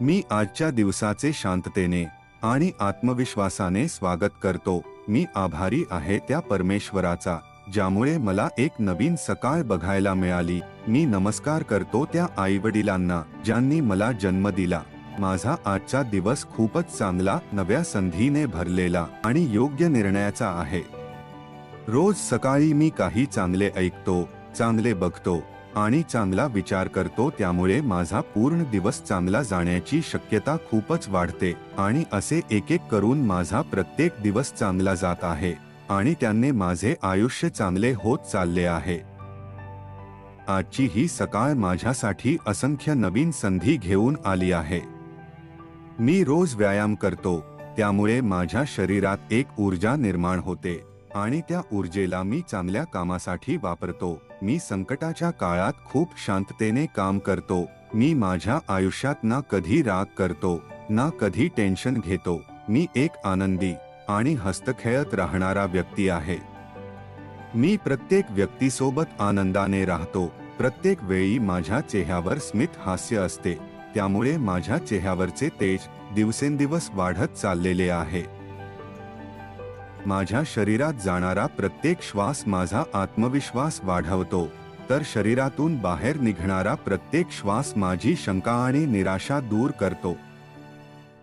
मी आजच्या दिवसाचे शांततेने आणि आत्मविश्वासाने स्वागत करतो। मी आभारी आहे त्या परमेश्वराचा ज्यामुळे मला एक नवीन सकाळ बघायला मिळाली। मी नमस्कार करतो त्या आईवडिलांना ज्यांनी मला जन्म दिला। माझा आजचा दिवस खूपच चांगला, नव्या संधीने भरलेला आणि योग्य निर्णयाचा आहे। रोज सकाळी मी काही चांगले ऐकतो, चांगले बघतो आणि चांगला विचार करतो, त्यामुळे माझा पूर्ण दिवस चांगला जाण्याची शक्यता खूपच वाढते आणि असे एक एक करून माझा प्रत्येक दिवस चांगला जात आहे आणि त्याने माझे आयुष्य चांगले होत चालले आहे। आजची ही सकाळ माझ्यासाठी असंख्य नवीन संधी घेऊन आली आहे। मी रोज व्यायाम करतो, त्यामुळे माझ्या शरीरात एक ऊर्जा निर्माण होते आणि त्या ऊर्जेला मी चांगल्या कामासाठी वापरतो। मी संकटाच्या काळात खूप शांततेने काम करतो। मी माझ्या आयुष्यात ना कधी राग करतो, ना कधी टेन्शन घेतो। मी एक आनंदी आणि हसतखेळत राहणारा व्यक्ती आहे। मी प्रत्येक व्यक्तीसोबत आनंदाने राहतो। प्रत्येक वेळी माझ्या चेहऱ्यावर स्मित हास्य असते, त्यामुळे माझ्या चेहऱ्यावरचे तेज दिवसेंदिवस वाढत चाललेले आहे। माझ्या शरीरात जाणारा प्रत्येक श्वास माझा आत्मविश्वास वाढवतो, तर शरीरातून बाहेर निघणारा प्रत्येक श्वास माझी शंका आणि निराशा दूर करतो।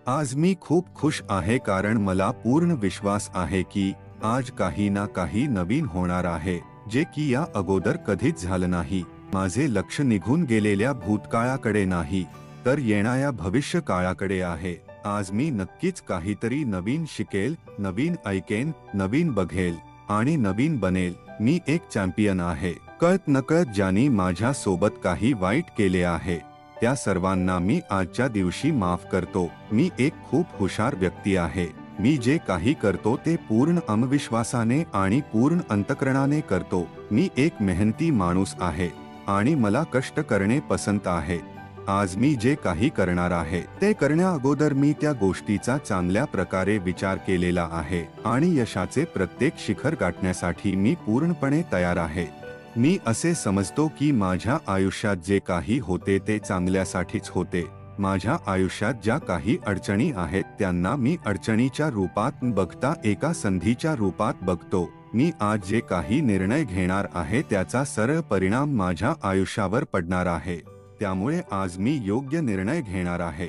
आज मी खूप खुश आहे, कारण मला पूर्ण विश्वास आहे की आज काही ना काही नवीन होणार आहे, जे की या अगोदर कधीच झालं नाही। माझे लक्ष निघून गेलेल्या भूतकाळाकडे नाही, तर येणाऱ्या भविष्य काळाकडे आहे। आज मी नक्कीच काहीतरी नवीन शिकेल, नवीन ऐकेन, नवीन बघेल आणि नवीन बनेल। मी एक चॅम्पियन आहे। कळत नकळत ज्यांनी माझ्या सोबत काही वाईट केले आहे, त्या सर्वांना मी आजच्या दिवशी माफ करतो। मी एक खूप हुशार व्यक्ती आहे। मी जे काही करतो ते पूर्ण आत्मविश्वासाने आणि पूर्ण अंतःकरणाने करतो। मी एक मेहनती माणूस आहे आणि मला कष्ट करणे पसंत आहे। आज मी जे काही करणार आहे ते करण्या अगोदर मी त्या गोष्टीचा चांगल्या प्रकारे विचार केलेला आहे आणि यशाचे प्रत्येक शिखर गाठण्यासाठी मी पूर्णपणे तयार आहे। मी असे समजतो की माझ्या आयुष्यात जे काही होते ते चांगल्यासाठीच होते। माझ्या आयुष्यात ज्या काही अडचणी आहेत त्यांना मी अडचणीच्या रूपात बघता एका संधीच्या रूपात बघतो। मी आज जे काही निर्णय घेणार आहे त्याचा सरळ परिणाम माझ्या आयुष्यावर पडणार आहे, त्यामुळे आज मी योग्य निर्णय घेणार आहे।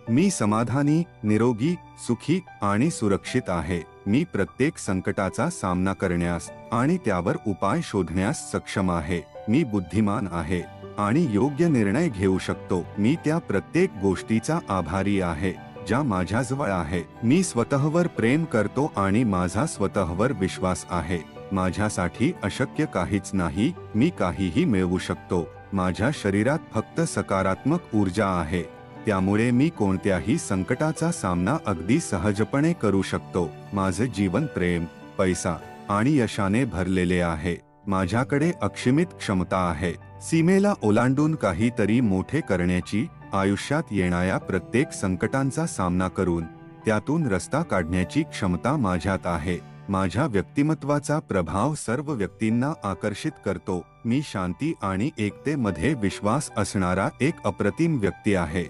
मी समाधानी, निरोगी, सुखी आणि सुरक्षित आहे। मी प्रत्येक संकटाचा सामना करण्यास आणि त्यावर उपाय शोधण्यास सक्षम आहे। मी बुद्धिमान आहे आणि योग्य निर्णय घेऊ शकतो। मी त्या प्रत्येक गोष्टीचा आभारी आहे ज्या माझ्याजवळ आहे। मी स्वतःवर प्रेम करतो आणि माझा स्वतःवर विश्वास आहे। माझ्यासाठी अशक्य काहीच नाही, मी काहीही मिळवू शकतो। माझ्या शरीरात फक्त सकारात्मक ऊर्जा आहे, त्यामुळे मी कोणत्याही संकटाचा सामना अगदी सहजपणे करू शकतो। माझे जीवन प्रेम, पैसा आणि यशाने भरलेले आहे। माझ्याकडे अक्षिमित क्षमता आहे, सीमेला ओलांडून काहीतरी मोठे करण्याची, आयुष्यात येणाऱ्या प्रत्येक संकटांचा सामना करून त्यातून रस्ता काढण्याची क्षमता माझ्यात आहे। माझ्या व्यक्तिमत्वाचा प्रभाव सर्व व्यक्तींना आकर्षित करतो। मी शांती आणि एकतेमध्ये विश्वास असणारा एक अप्रतिम व्यक्ती आहे।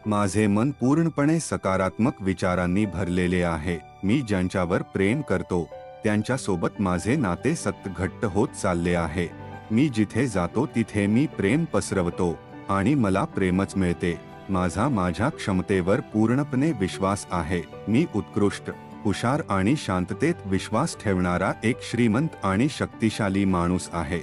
माझे मन पूर्णपणे सकारात्मक विचारांनी भरलेले आहे। मी ज्यांच्यावर प्रेम करतो त्यांच्यासोबत माझे नाते सतत घट्ट होत चालले आहे। मी जिथे जातो तिथे मी प्रेम पसरवतो आणि मला प्रेमच मिळते। माझ्या क्षमतेवर पूर्णपणे विश्वास आहे। मी उत्कृष्ट, हुशार आणि शांततेत विश्वास ठेवणारा एक श्रीमंत आणि शक्तिशाली माणूस आहे।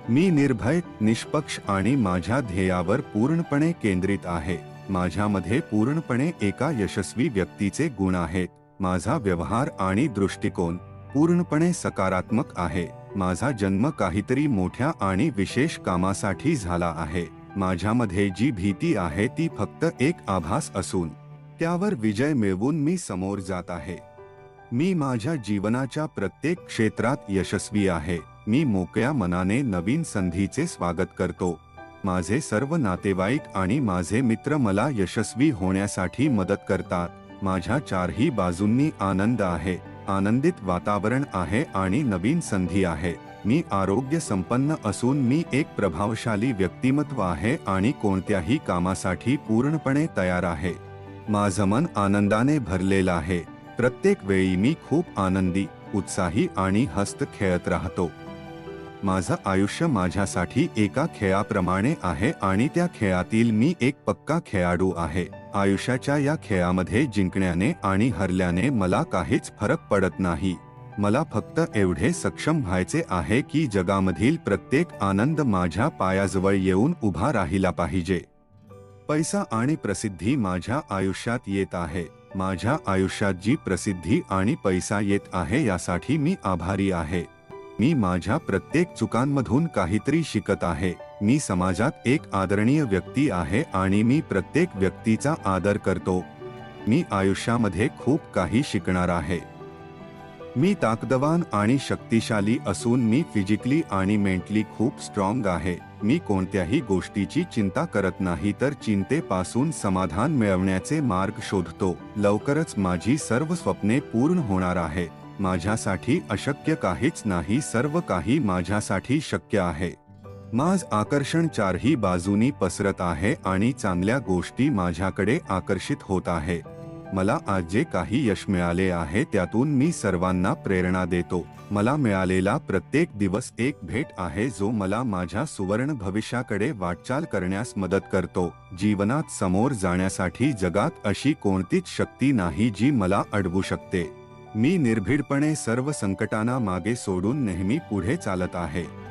मी निर्भय, निष्पक्ष आणि माझ्या ध्येयावर पूर्णपणे केंद्रित आहे। माझ्यामध्ये पूर्णपणे एका यशस्वी व्यक्तीचे गुण आहेत। माझा व्यवहार आणि दृष्टिकोन पूर्णपणे सकारात्मक आहे। माझा जन्म काहीतरी मोठ्या आणि विशेष कामासाठी झाला आहे। माझ्यामध्ये जी भीती आहे ती फक्त एक आभास असून त्यावर विजय मिळवून मी समोर जात आहे। मी माझ्या जीवनाच्या प्रत्येक क्षेत्रात यशस्वी आहे। मी मोकळ्या मनाने नवीन संधीचे स्वागत करतो। माझे सर्व नातेवाईक आणि माझे मित्र मला यशस्वी होण्यासाठी मदत करतात। माझ्या चारही बाजूंनी आनंद आहे, आनंदित वातावरण आहे आणि नवीन संधी आहे। मी आरोग्य संपन्न असून मी एक प्रभावशाली व्यक्तिमत्व आहे आणि कोणत्याही कामासाठी पूर्णपणे तयार आहे. माझं मन आनंदाने भरलेलं आहे. प्रत्येक वेळी मी खूप आनंदी, उत्साही आणि हसत खेळत राहतो. माझं आयुष्य माझ्यासाठी एका खेळाप्रमाणे आहे आणि त्या खेळातील मी एक पक्का खेळाडू आहे. आयुष्याच्या या खेळामध्ये जिंकण्याने आणि हरल्याने मला काहीच फरक पडत नाही. मला फक्त एवढे सक्षम व्हायचे आहे की जगामधील प्रत्येक आनंद माझ्या पायाजवळ येऊन उभा राहिला पाहिजे. पैसा आणि प्रसिद्धी माझ्या आयुष्यात येत आहे. माझ्या आयुष्यात जी प्रसिद्धी आणि पैसा येत आहे यासाठी मी आभारी आहे. मी माझ्या प्रत्येक चुकांमधून काहीतरी शिकत आहे. मी समाजात एक आदरणीय व्यक्ती आहे आणि मी प्रत्येक व्यक्तीचा आदर करतो. मी आयुष्यामध्ये खूप काही शिकणार आहे. मी ताकदवान आणि शक्तिशाली असून मी फिजिकली आणि मेंटली खूप स्ट्रॉंग आहे. मी कोणत्याही गोष्टीची चिंता करत नाही तर चिंतेपासून समाधान मिळवण्याचे मार्ग शोधतो. लवकरच माझी सर्व स्वप्ने पूर्ण होणार आहेत. माझ्यासाठी अशक्य काहीच नाही, सर्व काही माझ्यासाठी शक्य आहे. माझं आकर्षण चारही बाजूनी पसरत आहे आणि चांगल्या गोष्टी माझ्याकडे आकर्षित होत आहे. मला आज जे काही यश मिळाले आहे त्यातून मी सर्वांना प्रेरणा देतो. मला मिळालेला प्रत्येक दिवस एक भेट आहे जो मला माझ्या सुवर्ण भविष्याकडे वाटचाल करण्यास मदत करतो. जीवनात समोर जाण्यासाठी जगात अशी कोणतीच शक्ती नाही जी मला अडवू शकते. मी निर्भीडपणे सर्व संकटांना मागे सोडून नेहमी पुढे चालत आहे.